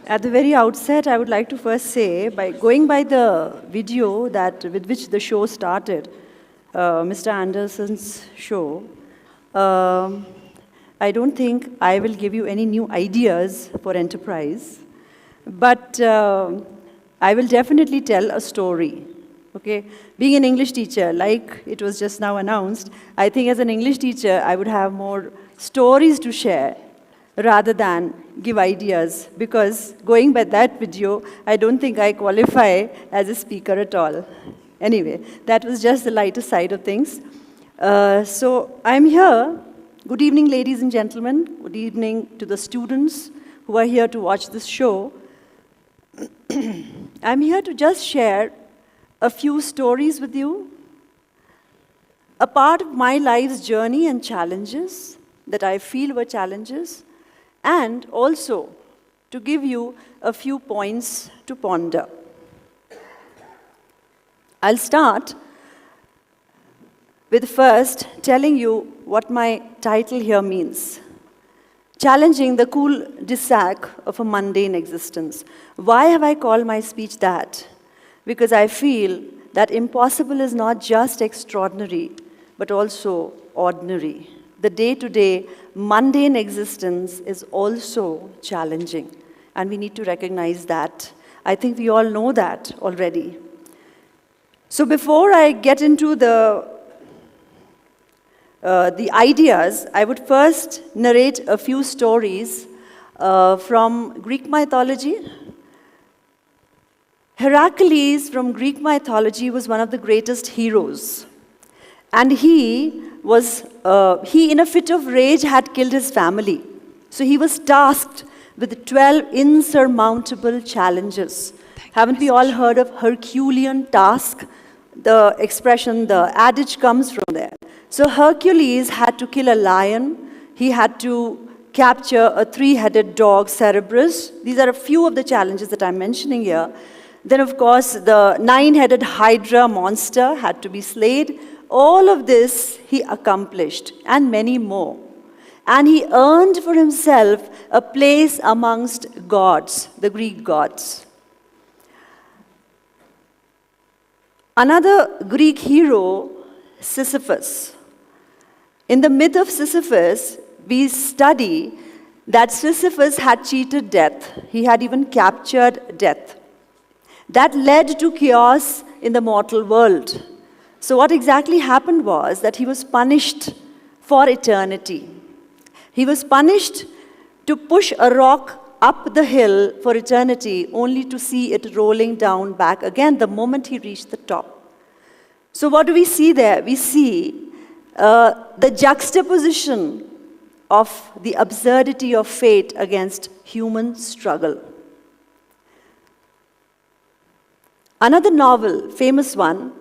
At the very outset, I would like to first say, by going by the video with which the show started, Mr. Anderson's show, I don't think I will give you any new ideas for enterprise, but I will definitely tell a story. Okay? Being an English teacher, like it was just now announced, I think as an English teacher, I would have more stories to share rather than give ideas, because going by that video, I don't think I qualify as a speaker at all. Anyway, that was just the lighter side of things. So I'm here. Good evening, ladies and gentlemen. Good evening to the students who are here to watch this show. I'm here to just share a few stories with you, a part of my life's journey and challenges that I feel were challenges, and also to give you a few points to ponder. I'll start with first telling you what my title here means. Challenging the cul-de-sac of a mundane existence. Why have I called my speech that? Because I feel that impossible is not just extraordinary, but also ordinary. The day-to-day mundane existence is also challenging, and we need to recognize that. I think we all know that already. So before I get into the ideas, I would first narrate a few stories from Greek mythology. Heracles from Greek mythology was one of the greatest heroes. And he in a fit of rage had killed his family. So he was tasked with 12 insurmountable challenges. Haven't we all heard of Herculean task? The expression, the adage comes from there. So Hercules had to kill a lion. He had to capture a 3-headed dog, Cerberus. These are a few of the challenges that I'm mentioning here. Then, of course, the 9-headed Hydra monster had to be slayed. All of this he accomplished, and many more. And he earned for himself a place amongst gods, the Greek gods. Another Greek hero, Sisyphus. In the myth of Sisyphus, we study that Sisyphus had cheated death. He had even captured death. That led to chaos in the mortal world. So what exactly happened was that he was punished for eternity. He was punished to push a rock up the hill for eternity, only to see it rolling down back again the moment he reached the top. So what do we see there? We see the juxtaposition of the absurdity of fate against human struggle. Another novel, famous one,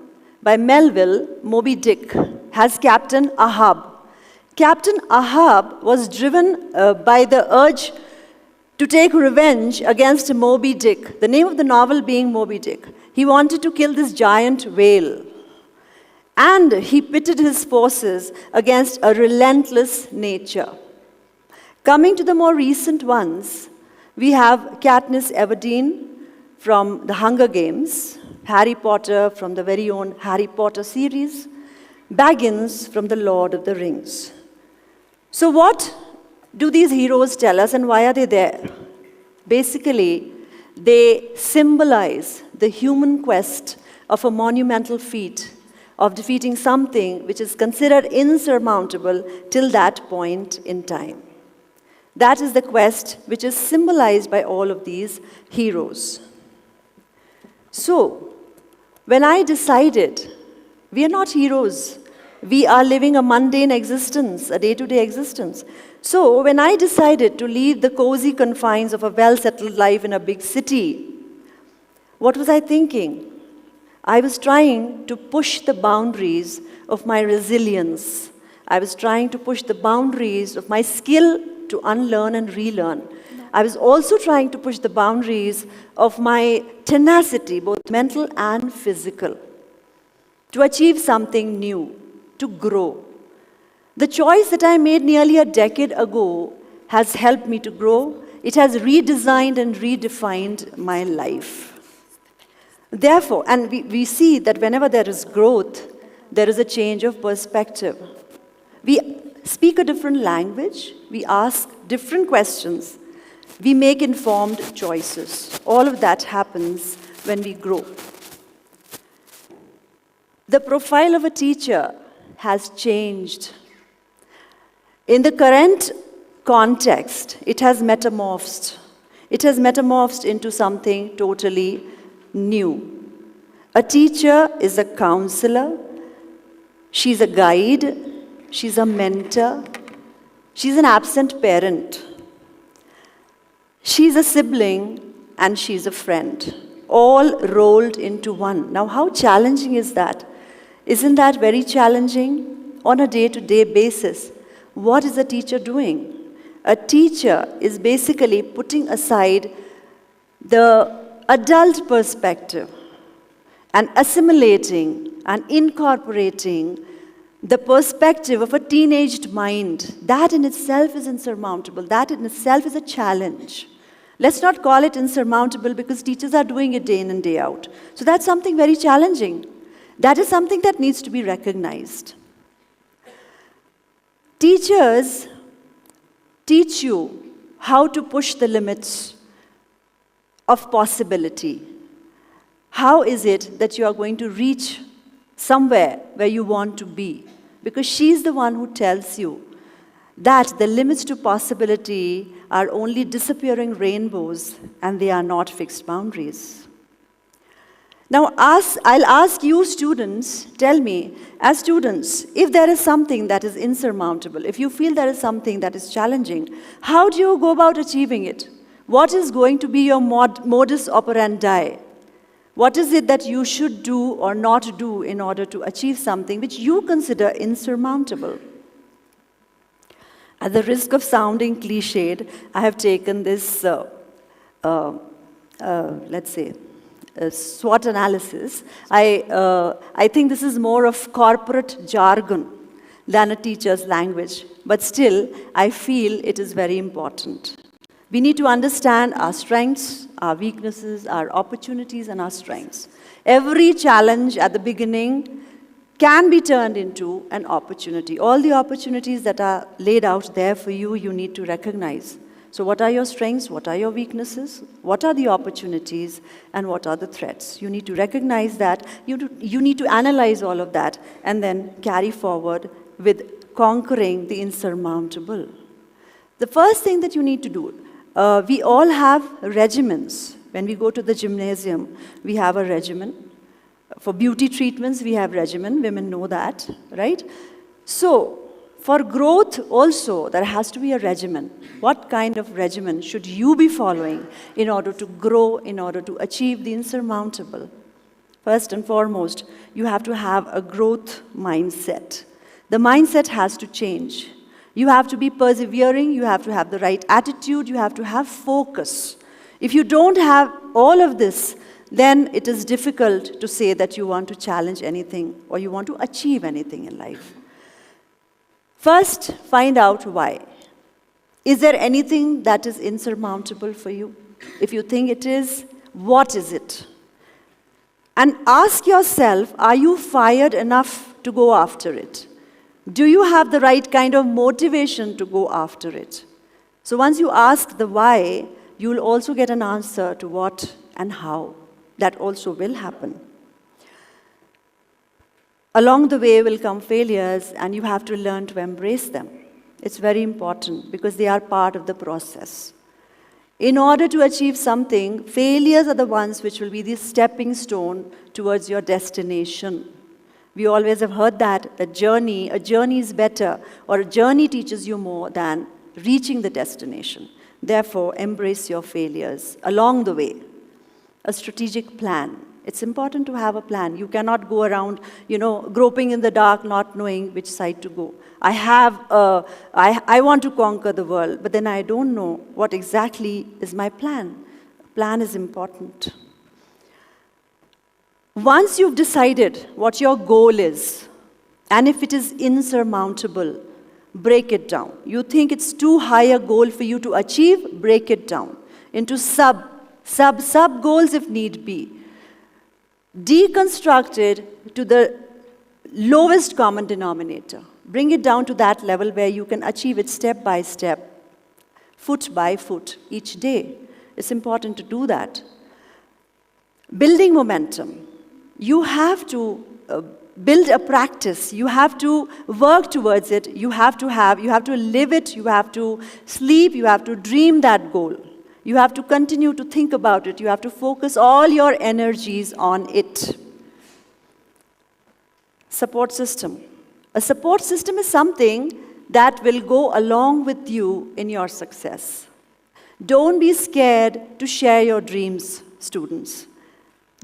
by Melville, Moby Dick, has Captain Ahab. Captain Ahab was driven by the urge to take revenge against Moby Dick, the name of the novel being Moby Dick. He wanted to kill this giant whale. And he pitted his forces against a relentless nature. Coming to the more recent ones, we have Katniss Everdeen from the Hunger Games, Harry Potter from the very own Harry Potter series, Baggins from the Lord of the Rings. So what do these heroes tell us, and why are they there? Basically, they symbolize the human quest of a monumental feat of defeating something which is considered insurmountable till that point in time. That is the quest which is symbolized by all of these heroes. So, when I decided, we are not heroes, we are living a mundane existence, a day-to-day existence. So, when I decided to leave the cozy confines of a well-settled life in a big city, what was I thinking? I was trying to push the boundaries of my resilience. I was trying to push the boundaries of my skill to unlearn and relearn. I was also trying to push the boundaries of my tenacity, both mental and physical, to achieve something new, to grow. The choice that I made nearly a decade ago has helped me to grow. It has redesigned and redefined my life. Therefore, and we see that whenever there is growth, there is a change of perspective. We speak a different language, we ask different questions, we make informed choices. All of that happens when we grow. The profile of a teacher has changed. In the current context, it has metamorphosed. It has metamorphosed into something totally new. A teacher is a counselor, she's a guide, she's a mentor, she's an absent parent, she's a sibling, and she's a friend, all rolled into one. Now, how challenging is that? Isn't that very challenging? On a day-to-day basis, what is a teacher doing? A teacher is basically putting aside the adult perspective and assimilating and incorporating the perspective of a teenaged mind. That in itself is insurmountable. That in itself is a challenge. Let's not call it insurmountable because teachers are doing it day in and day out. So that's something very challenging. That is something that needs to be recognized. Teachers teach you how to push the limits of possibility. How is it that you are going to reach somewhere where you want to be? Because she's the one who tells you that the limits to possibility are only disappearing rainbows and they are not fixed boundaries. Now, I'll ask you students, tell me, as students, if there is something that is insurmountable, if you feel there is something that is challenging, how do you go about achieving it? What is going to be your modus operandi? What is it that you should do or not do in order to achieve something which you consider insurmountable? At the risk of sounding cliched, I have taken this, let's say, SWOT analysis. I think this is more of corporate jargon than a teacher's language, but still, I feel it is very important. We need to understand our strengths, our weaknesses, our opportunities, and our strengths. Every challenge at the beginning can be turned into an opportunity. All the opportunities that are laid out there for you, you need to recognize. So what are your strengths? What are your weaknesses? What are the opportunities? And what are the threats? You need to recognize that. You need to analyze all of that and then carry forward with conquering the insurmountable. The first thing that you need to do, we all have regimens. When we go to the gymnasium, we have a regimen. For beauty treatments, we have regimen. Women know that, right? So, for growth also, there has to be a regimen. What kind of regimen should you be following in order to grow, in order to achieve the insurmountable? First and foremost, you have to have a growth mindset. The mindset has to change. You have to be persevering, you have to have the right attitude, you have to have focus. If you don't have all of this, then it is difficult to say that you want to challenge anything or you want to achieve anything in life. First, find out why. Is there anything that is insurmountable for you? If you think it is, what is it? And ask yourself, are you fired enough to go after it? Do you have the right kind of motivation to go after it? So once you ask the why, you will also get an answer to what and how. That also will happen. Along the way will come failures, and you have to learn to embrace them. It's very important because they are part of the process. In order to achieve something, failures are the ones which will be the stepping stone towards your destination. We always have heard that a journey is better, or a journey teaches you more than reaching the destination. Therefore, embrace your failures along the way. A strategic plan. It's important to have a plan. You cannot go around, groping in the dark, not knowing which side to go. I want to conquer the world, but then I don't know what exactly is my plan. Plan is important. Once you've decided what your goal is, and if it is insurmountable, break it down. You think it's too high a goal for you to achieve, break it down into sub goals if need be. Deconstruct it to the lowest common denominator. Bring it down to that level where you can achieve it step by step, foot by foot, each day. It's important to do that. Building momentum. You have to build a practice. You have to work towards it. You have to live it. You have to sleep. You have to dream that goal. You have to continue to think about it. You have to focus all your energies on it. Support system. A support system is something that will go along with you in your success. Don't be scared to share your dreams, students.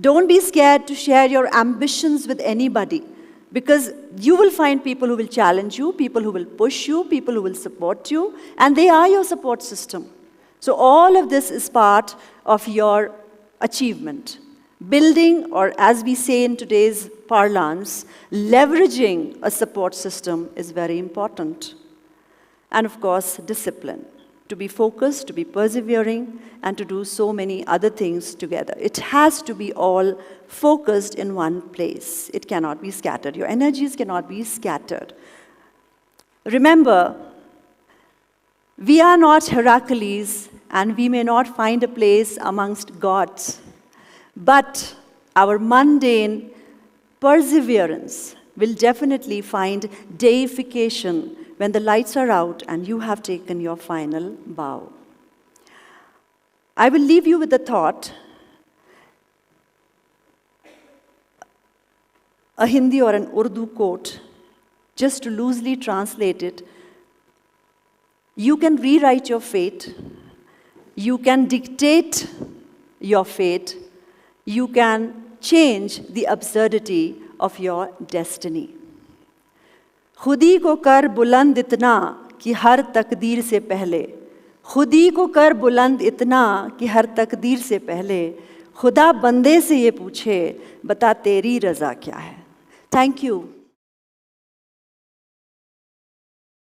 Don't be scared to share your ambitions with anybody, because you will find people who will challenge you, people who will push you, people who will support you, and they are your support system. So all of this is part of your achievement. Building, or as we say in today's parlance, leveraging a support system is very important. And of course, discipline. To be focused, to be persevering, and to do so many other things together. It has to be all focused in one place. It cannot be scattered. Your energies cannot be scattered. Remember, we are not Heracles, and we may not find a place amongst gods. But our mundane perseverance will definitely find deification when the lights are out and you have taken your final bow. I will leave you with the thought, a Hindi or an Urdu quote, just to loosely translate it. You can rewrite your fate. You can dictate your fate. You can change the absurdity of your destiny. खुदी को कर बुलंद इतना कि हर तकदीर से पहले, खुदी को कर बुलंद इतना कि हर तकदीर से पहले, खुदा बंदे से ये पूछे, बता तेरी रज़ा क्या है. Thank you.